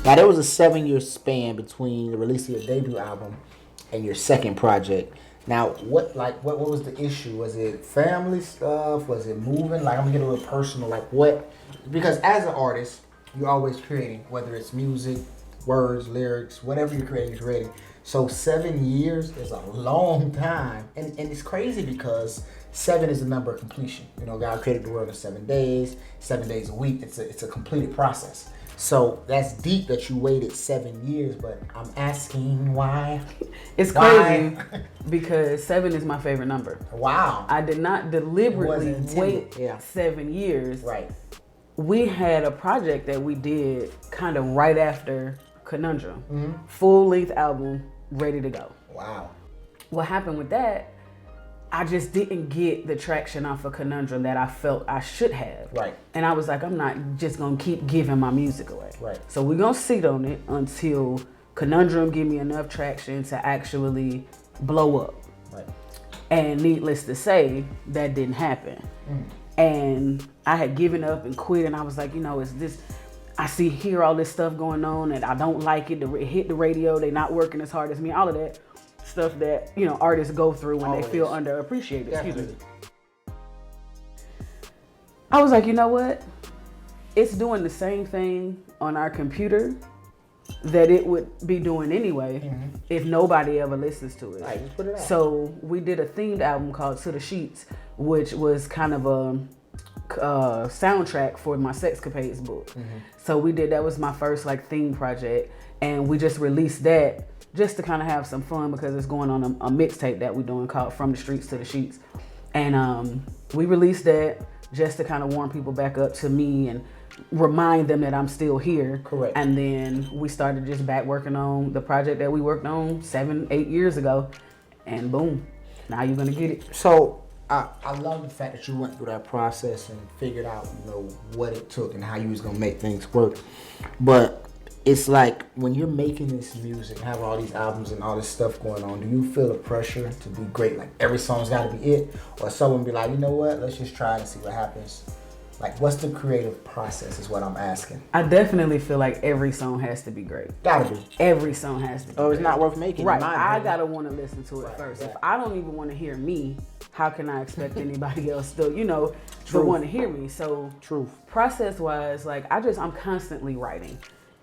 Now there was a 7-year span between the release of your debut album and your second project. Now, what was the issue? Was it family stuff? Was it moving? Like, I'm gonna get a little personal. Like, what? Because as an artist, you're always creating, whether it's music, words, lyrics, whatever you're creating, you're creating. So 7 years is a long time, and it's crazy because 7 is the number of completion. You know, God created the world in 7 days, 7 days a week. It's a completed process. So that's deep that you waited 7 years, but I'm asking why. It's crazy because 7 is my favorite number. Wow. I did not deliberately wait 7 years. Right. We had a project that we did kind of right after Conundrum. Full length album, ready to go. Wow. What happened with that, I just didn't get the traction off of Conundrum that I felt I should have. Right. And I was like, I'm not just gonna keep giving my music away. Right. So we're gonna sit on it until Conundrum give me enough traction to actually blow up. Right. And needless to say, that didn't happen. And I had given up and quit, and I was like, it's this, I hear all this stuff going on and I don't like it. It hit the radio, they not working as hard as me, all of that stuff that artists go through when they feel underappreciated. Excuse me. I was like, you know what? It's doing the same thing on our computer that it would be doing anyway if nobody ever listens to it. Right, just put it out. So we did a themed album called To the Sheets, which was kind of a soundtrack for my Sexcapades book. So we did, that was my first theme project, and we just released that just to kind of have some fun because it's going on a mixtape that we're doing called From the Streets to the Sheets. And we released that just to kind of warm people back up to me and remind them that I'm still here. Correct. And then we started just back working on the project that we worked on 7-8 years ago, and boom, now you're gonna get it. So I love the fact that you went through that process and figured out what it took and how you was gonna make things work. But it's like when you're making this music, have all these albums and all this stuff going on, do you feel the pressure to be great? Like every song's got to be it, or someone be like, you know what? Let's just try and see what happens. Like, what's the creative process? Is what I'm asking. I definitely feel like every song has to be great. Gotta be. Every song has to be. Oh, it's great. Not worth making. Right. I gotta want to listen to it first. Right. If I don't even want to hear me, how can I expect anybody else to, to want to hear me? So, process-wise, I'm constantly writing,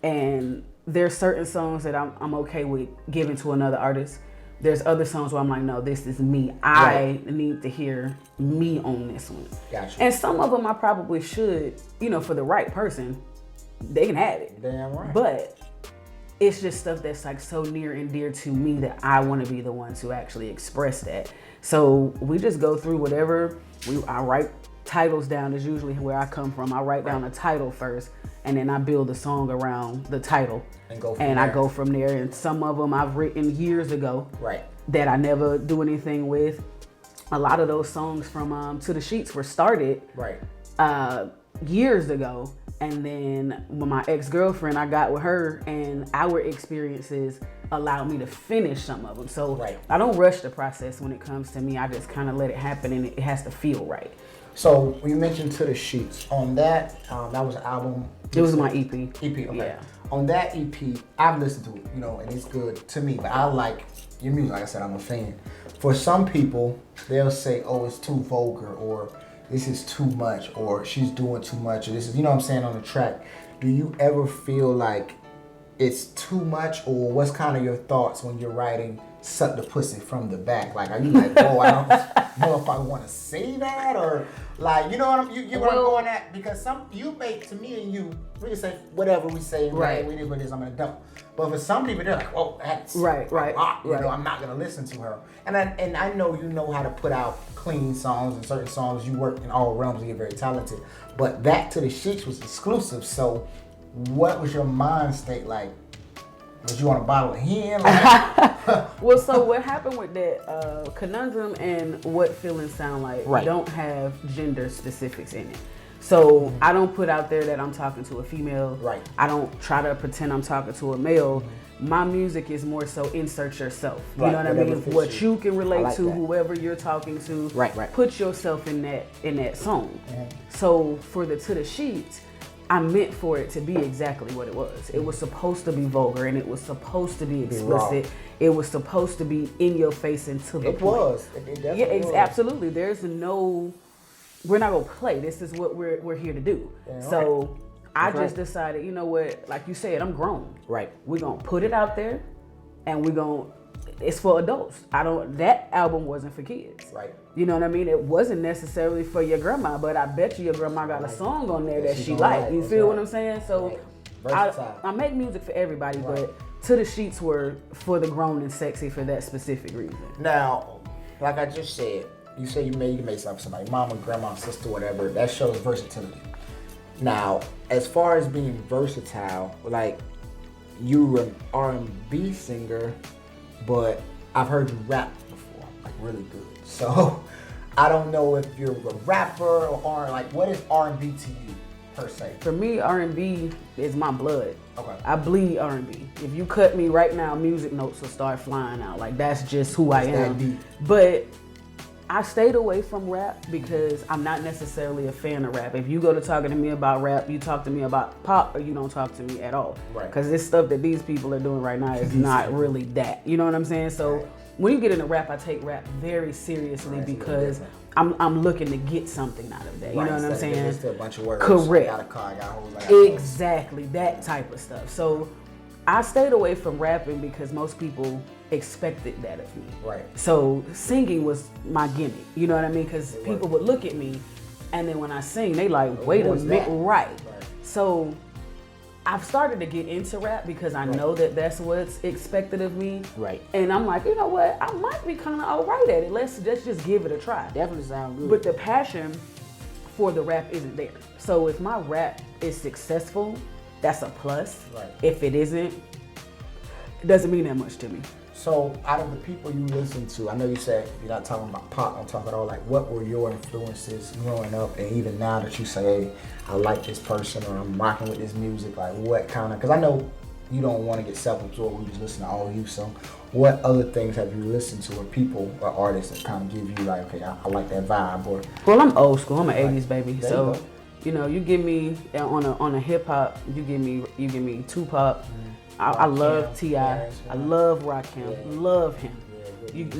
and there's certain songs that I'm okay with giving to another artist. There's other songs where I'm like, no, this is me. I need to hear me on this one. Gotcha. And some of them I probably should, for the right person, they can have it. Damn right. But it's just stuff that's so near and dear to me that I want to be the one to actually express that. So we just go through whatever. I write titles down is usually where I come from. I write down a title first, and then I build a song around the title. And I go from there. And some of them I've written years ago that I never do anything with. A lot of those songs from To the Sheets were started years ago. And then when my ex-girlfriend, I got with her, and our experiences allowed me to finish some of them. So I don't rush the process when it comes to me. I just kind of let it happen, and it has to feel right. So we mentioned To the Sheets. On that, that was an album. It was my EP. EP, okay. Yeah. On that EP, I've listened to it, and it's good to me. But I like your music. Like I said, I'm a fan. For some people, they'll say, "Oh, it's too vulgar," or "This is too much," or "She's doing too much," or "This is," what I'm saying, on the track. Do you ever feel like it's too much, or what's kind of your thoughts when you're writing "Suck the Pussy from the Back"? Like, are you like, "Oh, I don't know if I want to say that," or like, what I'm going at? Because you make, to me and you, we can say whatever we say, right? We did what it is. I'm gonna dump. But for some people, they're like, "Oh, that's right. I'm not gonna listen to her." And I know you know how to put out clean songs, and certain songs you work in all realms and you're very talented. But that To the Sheets was exclusive. So, what was your mind state like? Did you want to bottle it in? Well, so what happened with that Conundrum and What Feelings Sound Like don't have gender specifics in it. So I don't put out there that I'm talking to a female. Right. I don't try to pretend I'm talking to a male. My music is more so insert yourself. You know what I mean? What you can relate to, whoever you're talking to. Right. Put yourself in that song. So for the To the Sheets, I meant for it to be exactly what it was. It was supposed to be vulgar, and it was supposed to be explicit. It was supposed to be in your face and to the point. It was. It definitely Yeah, was. absolutely. There's no. We're not gonna play. This is what we're here to do. Yeah, so right. I just decided, you know what? Like you said, I'm grown. Right. We're gonna put it out there, and we're gonna. It's for adults. That album wasn't for kids. Right. You know what I mean? It wasn't necessarily for your grandma, but I bet you your grandma got a song on there that she liked. You feel what I'm saying? So I make music for everybody, but To the Sheets were for the grown and sexy for that specific reason. Now, like I just said, you say you can make something for somebody, mama, grandma, sister, whatever. That shows versatility. Now, as far as being versatile, like you were an R&B singer, but I've heard you rap before, like really good. So I don't know if you're a rapper or like what is R&B to you per se? For me, R&B is my blood. Okay. I bleed R&B. If you cut me right now, music notes will start flying out. Like that's just who I am. Deep. But I stayed away from rap because I'm not necessarily a fan of rap. If you go to talking to me about rap, you talk to me about pop or you don't talk to me at all. Right. Because this stuff that these people are doing right now is not really that. You know what I'm saying? So when you get into rap, I take rap very seriously because I'm looking to get something out of that. You know what I'm saying? It's a bunch of words. Correct. I got a car, I got hoes, I got Exactly, that type of stuff. So I stayed away from rapping because most people expected that of me. Right. So singing was my gimmick. You know what I mean? Because people would look at me, and then when I sing, they like, wait a minute, right. So I've started to get into rap because I know that that's what's expected of me. Right. And I'm like, you know what? I might be kind of all right at it. Let's just give it a try. Definitely sound good. But the passion for the rap isn't there. So if my rap is successful, that's a plus. Right. If it isn't, it doesn't mean that much to me. So out of the people you listen to, I know you said you're not talking about pop, I'm talking about like what were your influences growing up, and even now that you say, hey, I like this person or I'm rocking with this music, like what kind of, because I know you don't want to get self-absorbed, we just listen to all of you, so what other things have you listened to or people or artists that kind of give you like, okay, I like that vibe? Or well, I'm old school, I'm an 80s baby, there so you you give me on a hip hop, you give me Tupac. I love T.I. I love Rakim. Love him.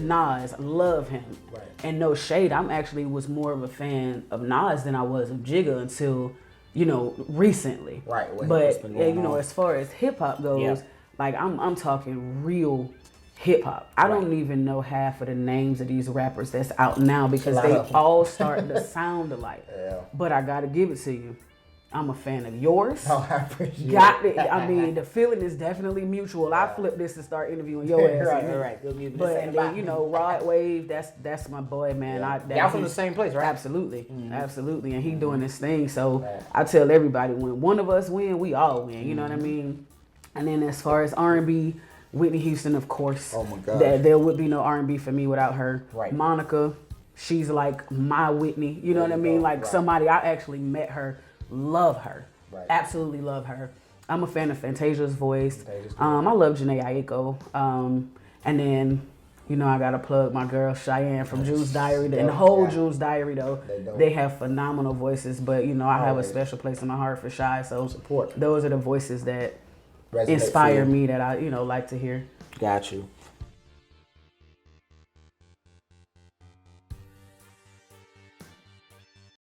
Nas, love him. Right. And no shade, I'm actually was more of a fan of Nas than I was of Jigga until, recently. Right. But as far as hip hop goes, like I'm talking real hip hop. I don't even know half of the names of these rappers that's out now because they all starting to sound alike. Yeah. But I gotta give it to you. I'm a fan of yours. Oh, I appreciate it. I mean, the feeling is definitely mutual. I flip this to start interviewing your ass. Right. But then, Rod Wave, that's my boy, man. Y'all from the same place, right? Absolutely, absolutely. And he doing his thing. So I tell everybody, when one of us win, we all win. You know what I mean? And then as far as R&B, Whitney Houston, of course. Oh my God. There would be no R&B for me without her. Right. Monica, she's like my Whitney. You know what I mean? Like somebody I actually met her. Love her. Right. Absolutely love her. I'm a fan of Fantasia's voice. I love Jhené Aiko. And then, I gotta plug my girl Cheyenne from June's Diary. And the whole June's Diary though, they have phenomenal voices. But I have a special place in my heart for Shy. So support. Those are the voices that inspire me that I like to hear. Got you.